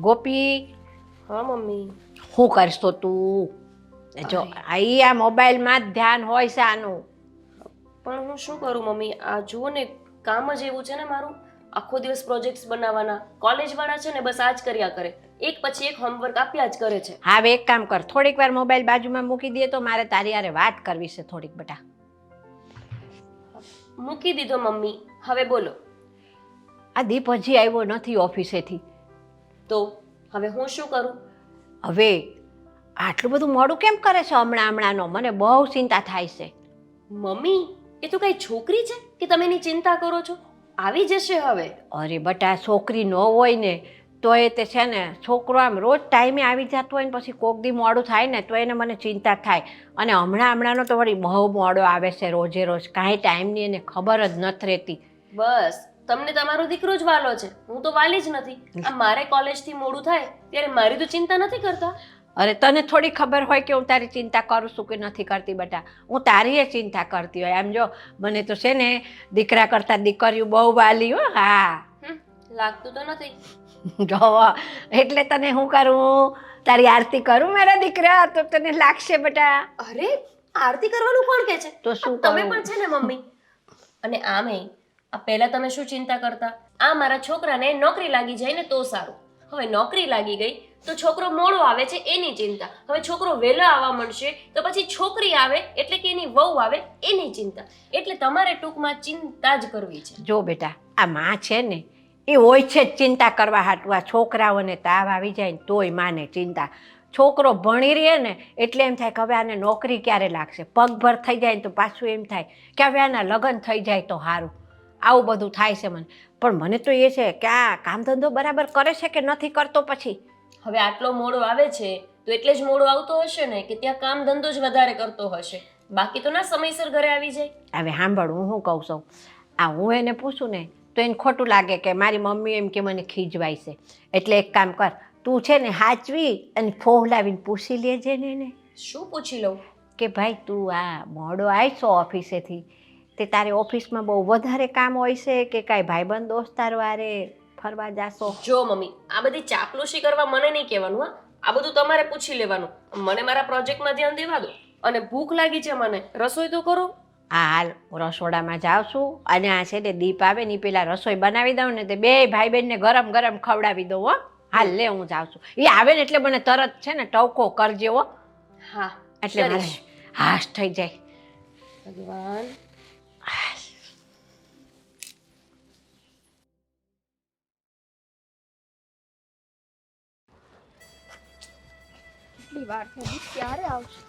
ગોપી, હા મમ્મી. શું કરશો તું? જો આ મોબાઈલમાં જ ધ્યાન હોય છે આનું. પણ હું શું કરું મમ્મી? આ જુઓ ને, કામ જ એવું છે ને મારું. આખો દિવસ પ્રોજેક્ટ્સ બનાવવાના. કોલેજ વાળા છે ને બસ આ જ કર્યા કરે, એક પછી એક હોમવર્ક આપ્યા જ કરે છે. હા, હવે એક કામ કર, થોડીક વાર મોબાઈલ બાજુમાં મૂકી દે તો મારે તારી હારે વાત કરવી છે થોડીક. બેટા મૂકી દીધો મમ્મી, હવે બોલો. આ દીપ હજી આવ્યો નથી ઓફિસેથી. તો હવે હું શું કરું? હવે આટલું બધું મોડું કેમ કરે છે હમણાંનો? મને બહુ ચિંતા થાય છે. મમ્મી, એ તો કઈ છોકરી છે કે તમે એની ચિંતા કરો છો? આવી જશે હવે. અરે બટા, છોકરી ન હોય ને તો એ તે છે ને, છોકરો આમ રોજ ટાઈમે આવી જતો હોય ને પછી કોક દી મોડું થાય ને તો એને મને ચિંતા થાય. અને હમણાંનો તો વળી બહુ મોડો આવે છે રોજે રોજ, કાંઈ ટાઈમની એને ખબર જ નથી રહેતી. બસ તમને તમારો દીકરો જ વાલો છે, હું તો વાલી જ નથી. આ મારે કોલેજથી મોડું થાય ત્યારે મારી તો ચિંતા નથી કરતા. અરે તને થોડી ખબર હોય કે હું તારી ચિંતા કરું છું કે નથી કરતી બેટા? હું તારી એ ચિંતા કરતી હોય. આમ જો, મને તો છે ને દીકરા કરતાં દીકરીઓ બહુ વાલી હો. હા, લાગતું તો નથી. જો એટલે તને હું કરું, તારી આરતી કરું મારા દીકરા, તો તને લાગશે બેટા. અરે, આરતી કરવાનું કોણ કહે છે? તો શું તમે કરું? પણ છે ને મમ્મી. અને આમે આ પહેલા તમે શું ચિંતા કરતા? આ મારા છોકરાને નોકરી લાગી જાય ને તો સારું. હવે નોકરી લાગી ગઈ તો છોકરો મોડો આવે છે એની ચિંતા. હવે છોકરો વહેલો આવવા માંડશે તો પછી છોકરી આવે એટલે કે એની વહુ આવે એની ચિંતા. એટલે તમારે ટૂંકમાં ચિંતા જ કરવી છે. જો બેટા, આ માં છે ને એ હોય છે જ ચિંતા કરવા હાટું. આ છોકરાઓને તાવ આવી જાય ને તોય માને ચિંતા. છોકરો ભણી રહે ને એટલે એમ થાય કે હવે આને નોકરી ક્યારે લાગશે. પગભર થઈ જાય ને તો પાછું એમ થાય કે હવે આના લગ્ન થઈ જાય તો સારું. આવું બધું થાય છે મને. પણ મને તો એ છે કે આ કામ ધંધો બરાબર કરે છે કે નથી કરતો પછી. હવે આટલો મોડો આવે છે તો એટલે જ મોડો આવતો હશે ને કે ત્યાં કામ ધંધો જ વધારે કરતો હશે. બાકી તો ના સમયસર ઘરે આવી જાય. હવે સાંભળ, હું શું કહું છું, આ હું એને પૂછું ને તો એને ખોટું લાગે કે મારી મમ્મી એમ કે મને ખીજવાય છે. એટલે એક કામ કર, તું છે ને હાચવી અને ફોહલાવીને પૂછી લેજે ને એને. શું પૂછી લઉં? કે ભાઈ તું આ મોડો આવ્યો ઓફિસેથી, તે તારે ઓફિસમાં બહુ વધારે કામ હોય છે કે કાંઈ ભાઈબંધ દોસ્તાર વારે ફરવા જાશો? જો મમ્મી, આ બધી ચાપલુસી કરવા મને નહીં કહેવાનું. હા, આ બધું તમારે પૂછી લેવાનું. મને મારા પ્રોજેક્ટમાં ધ્યાન દેવા દો. અને ભૂખ લાગી છે મને, રસોઈ તો કરો. હા હાલ, રસોડામાં જાઉં છું. અને આ છે ને દીપ આવે ને પેલા રસોઈ બનાવી દઉં ને તે બે ભાઈ બહેનને ગરમ ગરમ ખવડાવી દઉં. હો હાલ, લે હું જાઉં છું. એ આવે ને એટલે મને તરત છે ને ટવકો કરજે હો. હા, એટલે મારે હાશ થઈ જાય. ભગવાન. કેટલી વાર થઈ, ક્યારે આવશે?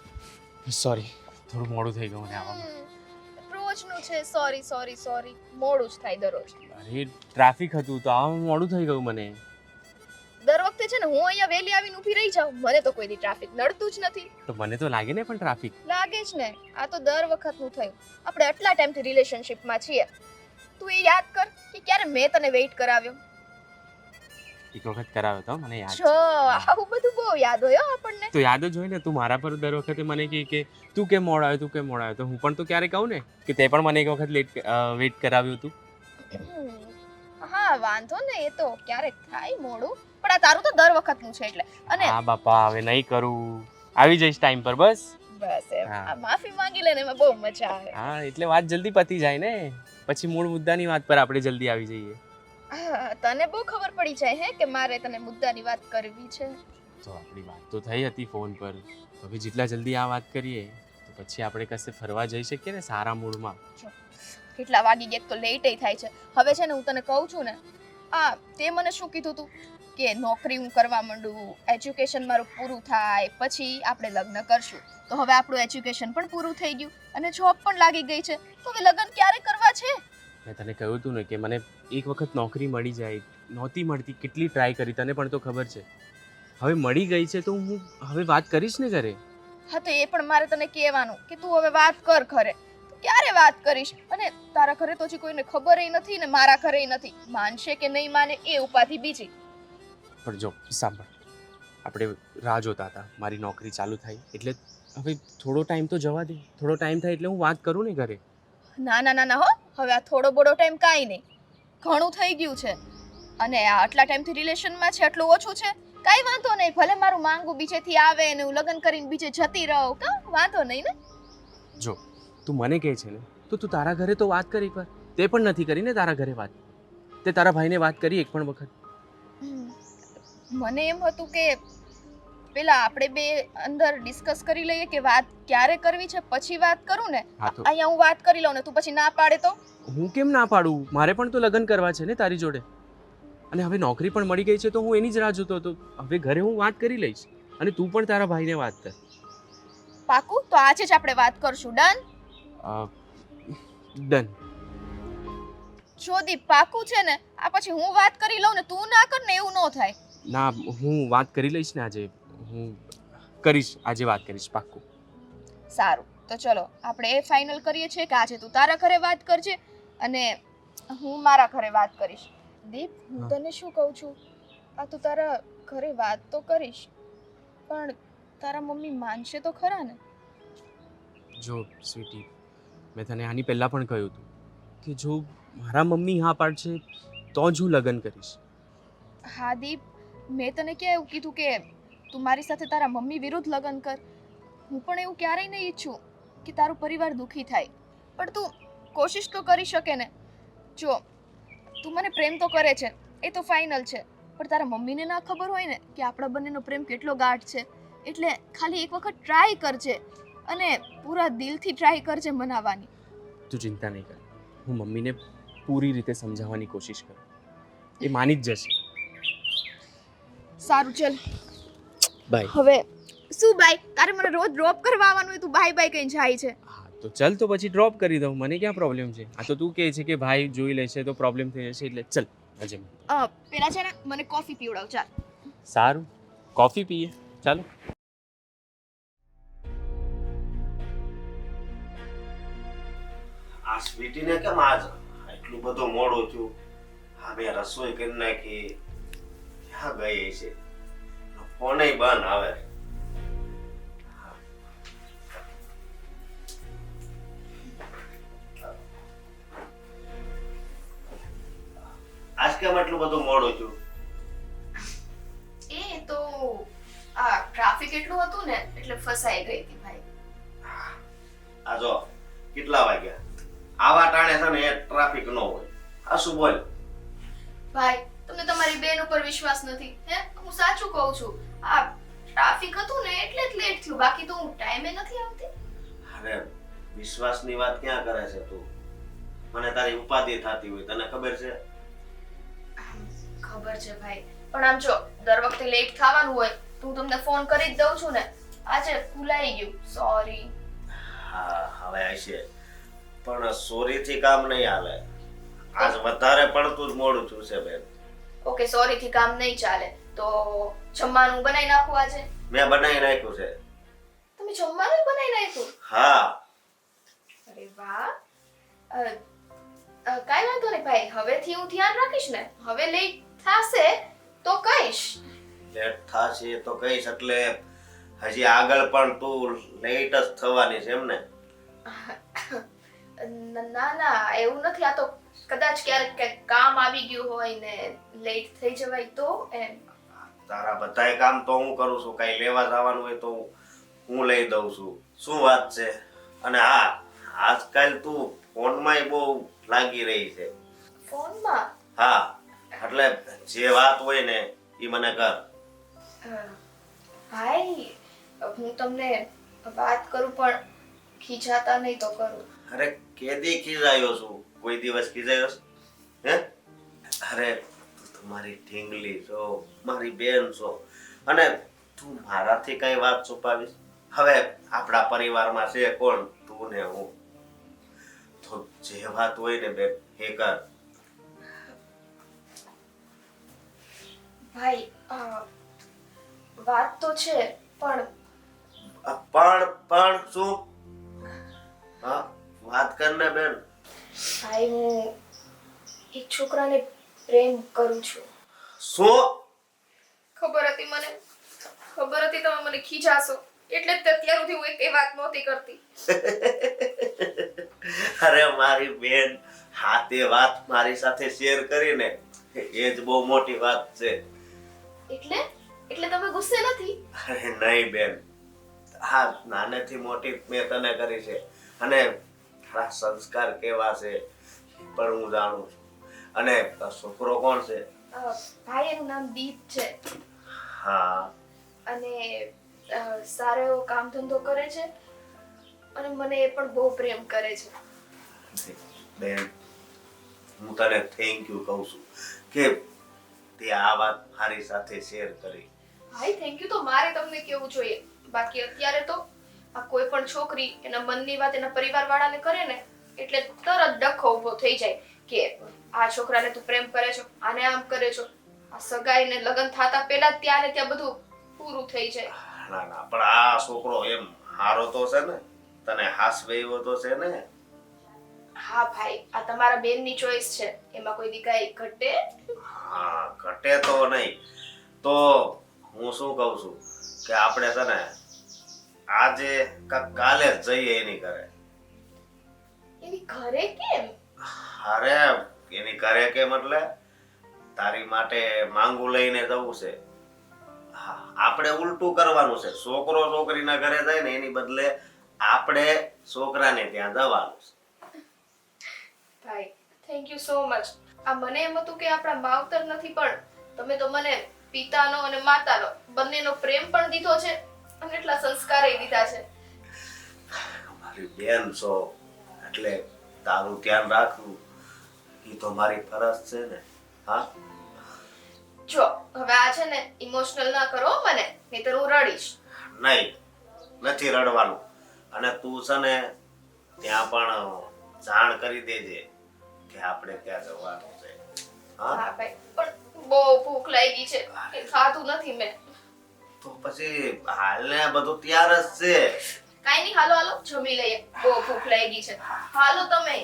સોરી, થોડું મોડું થઈ ગયું મને આવવામાં. રોજનું છે સોરી સોરી સોરી, મોડું જ થાય દરરોજ. અરે ટ્રાફિક હતું તો આવવામાં મોડું થઈ ગયું મને. દર વખતે છે ને હું અહીંયા વહેલી આવીને ઊભી રહી જાઉં, મને તો કોઈ દી ટ્રાફિક નડતું જ નથી. તો મને તો લાગે ને પણ ટ્રાફિક લાગે જ ને, આ તો દર વખતનું થયું. આપણે આટલા ટાઈમથી રિલેશનશિપમાં છીએ, તું એ યાદ કર કે ક્યારે મેં તને વેઇટ કરાવ્યો. એક વખત કરાવ્યો તો મને યાદ જો આવું બધું બહુ યાદ હોય હો આપણને. તો યાદ જ હોય ને, તું મારા પર દર વખતે મને કહે કે તું કેમ મોડો આવ્યો, તું કેમ મોડો આવ્યો. તો હું પણ તો ક્યારે કહું ને કે તે પણ મને એક વખત વેઇટ કરાવ્યું હતું. હા વાંધો ને, એ તો ક્યારેક થાય મોડું, પણ આ તારું તો દર વખતનું છે એટલે. અને હા બાપા, હવે નહીં કરું, આવી જઈશ ટાઈમ પર બસ. બસ એમ, હા. આ માફી માંગી લે ને એમાં બહુ મજા આવે. હા, એટલે વાત જલ્દી પતી જાય ને, પછી મૂળ મુદ્દાની વાત પર આપણે જલ્દી આવી જઈએ. તને બહુ ખબર પડી જાય હે કે મારે તને મુદ્દાની વાત કરવી છે. તો આપણી વાત તો થઈ હતી ફોન પર, તો હવે જેટલા જલ્દી આ વાત કરીએ તો પછી આપણે કશે ફરવા જઈ શકીએ ને સારા મૂડમાં. કેટલા વાગી ગયા તો લેટ થાય છે. હવે છે ને હું તને કહું છું ને, તે મને શું કીધું તું કે નોકરી હું કરવા માંડું, એજ્યુકેશન મારું પૂરું થાય પછી આપણે લગ્ન કરશું. તો હવે આપણું એજ્યુકેશન પણ પૂરું થઈ ગયું અને જોબ પણ લાગી ગઈ છે, તો હવે લગ્ન ક્યારે કરવા છે? મેં તને કહ્યું હતું ને કે મને એક વખત નોકરી મળી જાય, નહોતી મળતી, કેટલી ટ્રાય કરી, તને પણ તો ખબર છે. હવે મળી ગઈ છે તો હું હવે વાત કરીશ ને ઘરે. હા, તો એ પણ મારે તને કહેવાનું કે તું હવે વાત કર ઘરે. ક્યારે વાત કરીશ? અને તારા ઘરે તો હજી કોઈને ખબર નથી ને મારા ઘરે નથી. માનશે કે નહીં માને એ ઉપાધિ બીજી. પણ જો સાંભળ, આપણે રાહ જોતા હતા મારી નોકરી ચાલુ થાય એટલે હવે થોડો ટાઈમ તો જવા દે. થોડો ટાઈમ થાય એટલે હું વાત કરું ને ઘરે. ના ના ના ના હો, હવે આ થોડો બોડો ટાઈમ કાંઈ નહીં, ઘણું થઈ ગયું છે. અને આ આટલા ટાઈમથી રિલેશનમાં છે એટલું ઓછું છે? કાંઈ વાંધો નહીં, ભલે મારું માંગુ બીજેથી આવે ને હું લગ્ન કરીને બીજે જતી રહું, કા વાંધો નહીં ને. જો તું મને કહે છે ને તો તું તારા ઘરે તો વાત કરી એકવાર. તે પણ નથી કરી ને તારા ઘરે વાત. તે તારા ભાઈને વાત કરી એક પણ વખત? મને એમ હતું કે પેલા આપણે બે અંદર ડિસ્કસ કરી લઈએ કે વાત ક્યારે કરવી છે, પછી વાત કરું ને. હા તો અહીંયા હું વાત કરી લઉં ને તું પછી ના પાડે તો? હું કેમ ના પાડું? મારે પણ તો લગ્ન કરવા છે ને તારી જોડે. અને હવે નોકરી પણ મળી ગઈ છે તો હું એની જ રાહ જોતો હતો. હવે ઘરે હું વાત કરી લઈશ અને તું પણ તારા ભાઈને વાત કર. પાકું? તો આજે જ આપણે વાત કરશું. ડન? ડન. જો દીપ પાકું છે ને? આ પછી હું વાત કરી લઉં ને તું ના કર ને એવું ન થાય. ના, હું વાત કરી લઈશ ને આજે. હું કરીશ, આજે વાત કરીશ પાક્કું. સારું, તો ચલો આપણે એ ફાઇનલ કરીએ છીએ કે આજે તું તારા ઘરે વાત કરજે અને હું મારા ઘરે વાત કરીશ. દીપ, હું તને શું કહું છું, આ તું તારા ઘરે વાત તો કરીશ પણ તારા મમ્મી માનશે તો ખરા ને? જો સ્વીટી, મેં તને આની પહેલાં પણ કહ્યું હતું કે જો મારા મમ્મી હા પાડશે તો જ હું લગ્ન કરીશ. હા દીપ, મેં તને ક્યાં એવું કીધું કે તું મારી સાથે તારા મમ્મી વિરુદ્ધ લગ્ન કર? હું પણ એવું ક્યારેય નહીં ઈચ્છું કે તારું પરિવાર દુઃખી થાય, પણ તું કોશિશ તો કરી શકે ને. જો તું મને પ્રેમ તો કરે છે એ તો ફાઇનલ છે, પણ તારા મમ્મીને ના ખબર હોય ને કે આપણા બંનેનો પ્રેમ કેટલો ગાઢ છે. એટલે ખાલી એક વખત ટ્રાય કરજે અને પૂરા દિલથી ટ્રાય કરજે મનાવવાની. તું ચિંતા નહીં કર, હું મમ્મીને પૂરી રીતે સમજાવવાની કોશિશ કરું. એ માની જ જશે. સારું, ચલ બાય. હવે શું બાય? તારે મને રોજ ડ્રોપ કરવા આવવાનું હોય, તું બાય બાય કઈ જાય છે? હા તો ચાલ, તો પછી ડ્રોપ કરી દઉં. મને ક્યાં પ્રોબ્લેમ છે? આ તો તું કહે છે કે ભાઈ જોઈ લેશે તો પ્રોબ્લેમ થઈ જશે, એટલે ચલ આજે. પેલા છે ને મને કોફી પીવડાવ. ચાલ. સારું, કોફી પીએ, ચાલો. આ સ્વીટીને કેમ આજ એટલું બધું મોડું થયું? હા, મેં રસોઈ કરી નાખી, ક્યાં ગઈ છે? ફોને બંધ આવે. આજ કેમ એટલું બધું મોડું થયું? એ તો આ ટ્રાફિક એટલું હતું ને એટલે ફસાઈ ગઈ હતી ભાઈ. આ જો કેટલા વાગ્યા? આવા ટાણે છે ને એ ટ્રાફિક ન હોય. આ શું બોલ? ભાઈ, તમને તમારી બેન ઉપર વિશ્વાસ નથી હે? હું સાચું કહું છું, આ ટ્રાફિક હતું ને એટલે જ લેટ થયું, બાકી તો હું ટાઈમે નથી આવતી. અરે વિશ્વાસની વાત ક્યાં કરે છે તું? મને તારી ઉપાધિ થતી હોય, તને ખબર છે? ખબર છે ભાઈ, પણ આમ જો દર વખતે લેટ થવાનું હોય તો હું તમને ફોન કરી જ દઉં છું ને. આજે ભૂલાઈ ગયું, સોરી. હા, હવે હશે, પણ સોરી થી કામ નહીં હાલે. આજ વધારે પડતું જ મોડું થયું છે બેન. ઓકે, સોરી થી કામ નહીં ચાલે તો જમવાનું બનાવી નાખું આજે. મેં બનાવી નાખ્યું છે. તમે જમવાનું બનાવી નાખ્યું? હા. અરે વાહ. કાઈ વાંધો નહીં ભાઈ, હવેથી હું ધ્યાન રાખીશ ને. હવે લેટ થાશે તો કહીશ. લેટ થશે તો કહીશ એટલે હજી આગળ પણ તું લેટ જ થવાની છે એમ ને? ના ના, એવું નથી. આ તો કદાચ ક્યારેક કંઈક કામ આવી ગયું હોય ને લેટ થઈ જવાય તો એમ. તારા બધાય કામ તો હું કરું છું, કઈ લેવા જવાનું હોય તો હું લઈ દઉં છું. શું વાત છે? અને હા, આજકાલ તું ફોનમાં બહુ લાગી રહી છે. ફોનમાં? હા, એટલે જે વાત હોય ને એ મને કર. ભાઈ, હું તમને વાત કરું પણ ખીજાતા નહીં તો કરું. અરે કેદી ખીજાયો છું? કોઈ દિવસ ખીજાયો છે? હે? અરે તું તો મારી ઢીંગલી છો, મારી બેન છો, અને તું મારાથી કઈ વાત છુપાવીશ? હવે આપણા પરિવારમાં છે કોણ? તું ને હું. તો જે વાત હોય ને બેન એ કર. ભાઈ, વાત તો છે પણ પણ શું? હા, વાત કર ને બેન. ભાઈ, હું એક છોકરાને પ્રેમ કરું છું. શું? ખબર હતી મને, ખબર હતી તમે મને ખીજાશો, એટલે જ અત્યાર સુધી હું એક વાત નહોતી કરતી. અરે મારી બેન, હા તે વાત મારી સાથે શેર કરીને એ જ બહુ મોટી વાત છે. એટલે તમે ગુસ્સે નથી? અરે નહીં બેન, હા નાનેથી મોટી મેં તને કરી છે અને તારા સંસ્કાર કેવા છે એ પણ હું જાણું છું. અને આ છોકરો કોણ છે? ભાઈ એનું નામ દીપ છે હા અને સારો એવો કામ ધંધો કરે છે અને મને એ પણ બહુ પ્રેમ કરે છે. બેન, હું તને થેન્ક યુ કહું છું કે તે આ વાત મારી સાથે શેર કરી. ભાઈ થેન્ક યુ તો મારે તમને કેવું જોઈએ. બાકી અત્યારે તો આ કોઈ પણ છોકરી એના મનની વાત એના પરિવાર વાળાને કરે ને એટલે તરત ડખો ઊભો થઈ જાય કે આ છોકરાને તું પ્રેમ કરે છો, આને આમ કરે છો. આ સગાઈને લગ્ન થતા પહેલા જ ત્યાં ને ત્યાં બધું પૂરું થઈ જાય. ના ના, પણ આ છોકરો એમ હારો તો છે ને, તને હાસવે એવો તો છે ને. હા ભાઈ, આ તમારા બેનની ચોઈસ છે, એમાં કોઈ દી કાંઈ ઘટે? હા ઘટે તો નહીં. તો હું શું કહું છું કે આપણે છે ને આજે કાલે જ જઈએ એની ઘરે. એની ઘરે કેમ? અરે એની ઘરે કેમ એટલે તારી માટે માંગુ લઈને જવું છે. હા, આપણે ઉલટું કરવાનું છે. છોકરો છોકરીના ઘરે જાય ને એની બદલે આપણે છોકરાને ત્યાં જવાનું છે. ભાઈ થેન્ક યુ સો મચ. આ મને એમ હતું કે આપણા માવતર નથી પણ તમે તો મને પિતાનો અને માતાનો બંનેનો પ્રેમ પણ દીધો છે અને એટલા સંસ્કારે દીધા છે. મારી બેન છો એટલે તારું ધ્યાન રાખવું એ તો મારી ફરજ છે ને. હા જો હવે આ છે ને ઇમોશનલ ના કરો મને, નહીંતર હું રડીશ. નહીં, નથી રડવાનું. અને તું છે ને ત્યાં પણ જાણ કરી દેજે કે આપણે ત્યાં જવાનું છે. હા હા ભાઈ, પણ બહુ ભૂખ લાગી છે, કે ખાધું નથી મેં. તો પછી હાલને બધું તૈયાર જ છે. કાઈ નહીં, હાલો હાલો જમી લઈએ, બહુ ભૂખ લાગી છે. હાલો તમે.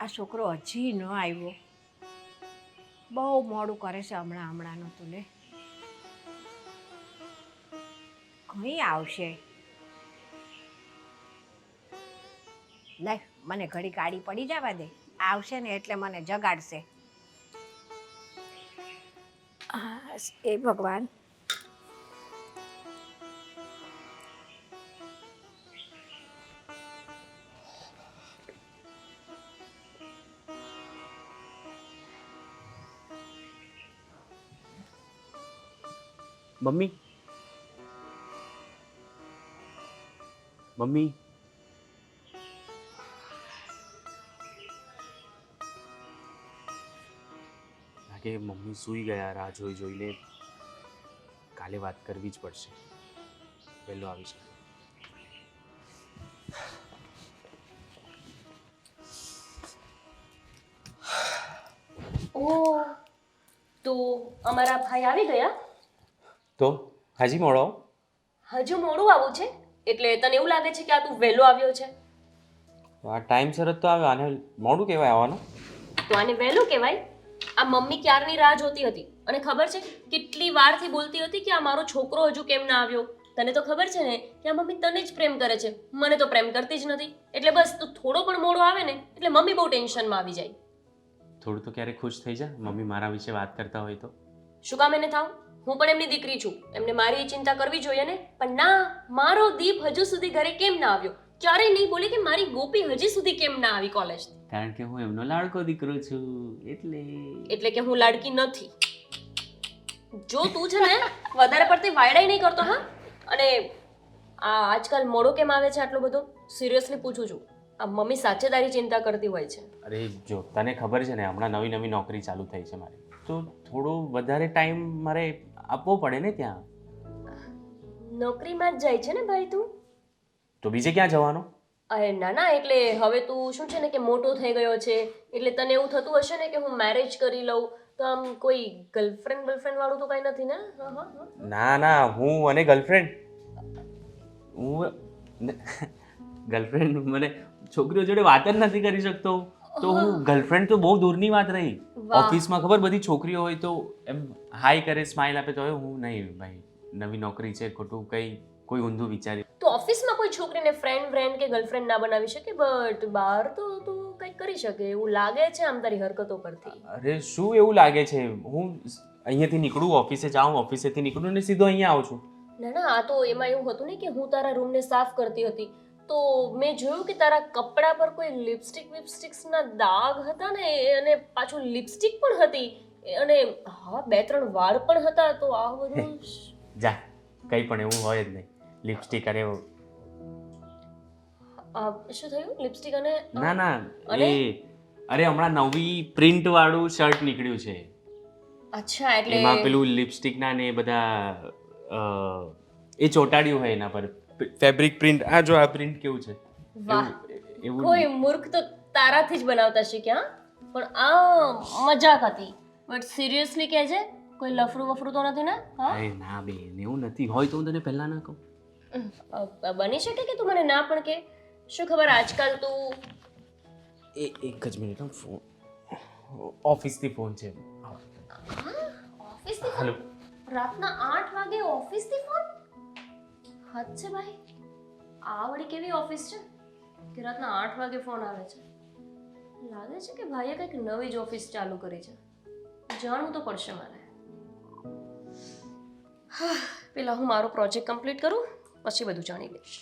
આ છોકરો હજી ન આવ્યો, બહુ મોડું કરે છે હમણાંનું તો લે. કઈ આવશે? લે મને ઘડી ગાડી પડી જવા દે, આવશે ને એટલે મને જગાડશે. એ ભગવાન. મમ્મી, મમ્મી, લાગે મમ્મી સૂઈ ગયા રાહ જોઈ જોઈને. કાલે વાત કરવી જ પડશે. વહેલો આવી શકે. ઓહ, તો અમારા ભાઈ આવી ગયા? તો હાજી મોડો. હજુ મોડું આવું છે એટલે તને એવું લાગે છે કે આ તું વહેલો આવ્યો છે? આ ટાઈમસર જ તો આવ્યો, આને મોડું કહેવાય આવવાનું? તો આને વહેલું કહેવાય. આ મમ્મી ક્યારની રાહ જોતી હતી અને ખબર છે કેટલી વારથી બોલતી હતી કે આ મારો છોકરો હજુ કેમ ના આવ્યો. તને તો ખબર છે ને કે આ મમ્મી તને જ પ્રેમ કરે છે, મને તો પ્રેમ કરતી જ નથી. એટલે બસ તું થોડો પણ મોડો આવે ને એટલે મમ્મી બહુ ટેન્શનમાં આવી જાય. થોડું તો ક્યારેક ખુશ થઈ જા, મમ્મી મારા વિશે વાત કરતા હોય તો. શું કામ એને થાવ? હું પણ એમની દીકરી છું, એમને મારી ચિંતા કરવી જોઈએ ને. પણ ના, મારો દીપ હજુ સુધી ઘરે કેમ ના આવ્યો? ક્યારેય નહીં બોલી કે મારી ગોપી હજી સુધી કેમ ના આવી કોલેજ. કારણ કે હું એમનો લાડકો દીકરો છું એટલે કે હું લાડકી નથી. જો તું છે ને વધારે પડતી વાયડાઈ નહીં કરતો હા. અને આ આજકાલ મોડો કેમ આવે છે આટલો બધો? સિરિયસલી પૂછું છું. આ મમ્મી સાચે તારી ચિંતા કરતી હોય છે. અરે જો તને ખબર છે ને હમણાં નવી નવી નોકરી ચાલુ થઈ છે મારી, તો થોડો વધારે ટાઈમ મારે આપવો પડે ને ત્યાં. નોકરીમાં જ જાય છે ને ભાઈ તું? તો બીજે ક્યાં જવાનો? અરે ના ના, એટલે હવે તું શું છે ને કે મોટો થઈ ગયો છે એટલે તને એવું થતું હશે ને કે હું મેરેજ કરી લઉં તો આમ કોઈ ગર્લફ્રેન્ડ વાળું તો કાંઈ નથી ને? ના ના, હું અને ગર્લફ્રેન્ડ, હું ગર્લફ્રેન્ડ મને છોકરીઓ જોડે વાત જ નથી કરી શકતો, તો હું ગર્લફ્રેન્ડ તો બહુ દૂરની વાત રહી. ઓફિસમાં ખબર બધી છોકરીઓ હોય તો એમ હાઈ કરે, સ્માઇલ આપે, તો હવે હું નહીં ભાઈ, નવી નોકરી છે, ખોટું કંઈ કોઈ ઊંધું વિચારી. તો ઓફિસમાં કોઈ છોકરીને ફ્રેન્ડ કે ગર્લફ્રેન્ડ ના બનાવી શકે, બટ બહાર તો તું કંઈક કરી શકે એવું લાગે છે આમ તારી હરકતો પરથી. અરે શું એવું લાગે છે, હું અહીંયાથી નીકળું, ઓફિસે જાઉં, ઓફિસેથી નીકળું ને સીધો અહીંયા આવું છું. ના આ તો એમાં એવું હતું ને કે હું તારા રૂમને સાફ કરતી હતી તો મેં જોયું કે તારા કપડા પર કોઈ લિપસ્ટિક્સના દાગ હતા ને, અને પાછું લિપસ્ટિક પણ હતી, અને હા 2-3 વાળ પણ હતા. તો આ બધું જા, કંઈ પણ એવું હોય જ નહીં. લિપસ્ટિક અરે શું થયું? લિપસ્ટિક અને ના અને? અરે હમણાં નવી પ્રિન્ટ વાળું શર્ટ નીકળ્યું છે, અચ્છા એટલે એમાં પેલું લિપસ્ટિકના ને એ બધા એ ચોટાડ્યું હોય એના પર ફેબ્રિક પ્રિન્ટ. આ જો આ પ્રિન્ટ કેવું છે, વાહ, એવું કોઈ મૂર્ખ તો તારાથી જ બનાવતા શીખ્યા. પણ આ મજાક હતી, બટ સિરિયસલી કહેજે કોઈ લફરું વફરું તો નથી ને? હા અરે ના બેન, એવું નથી. હોય તો હું તને પહેલા ના કહું. બની શકે કે તું મને ના પણ કે. શું ખબર આજકાલ તું એક જ મિનિટ, ફોન ઓફિસથી ફોન છે. ઓફિસથી હેલો. રાતના 8 વાગે ઓફિસથી ફોન? હદ છે ભાઈ. આ વળી કેવી ઓફિસ છે કે રાતના 8 વાગે ફોન આવે છે? લાગે છે કે ભાઈએ કંઈક નવી જ ઓફિસ ચાલુ કરી છે. જાણવું તો પડશે મારે. પેલા હું મારો પ્રોજેક્ટ કમ્પ્લીટ કરું, પછી બધું જાણી લઈશ.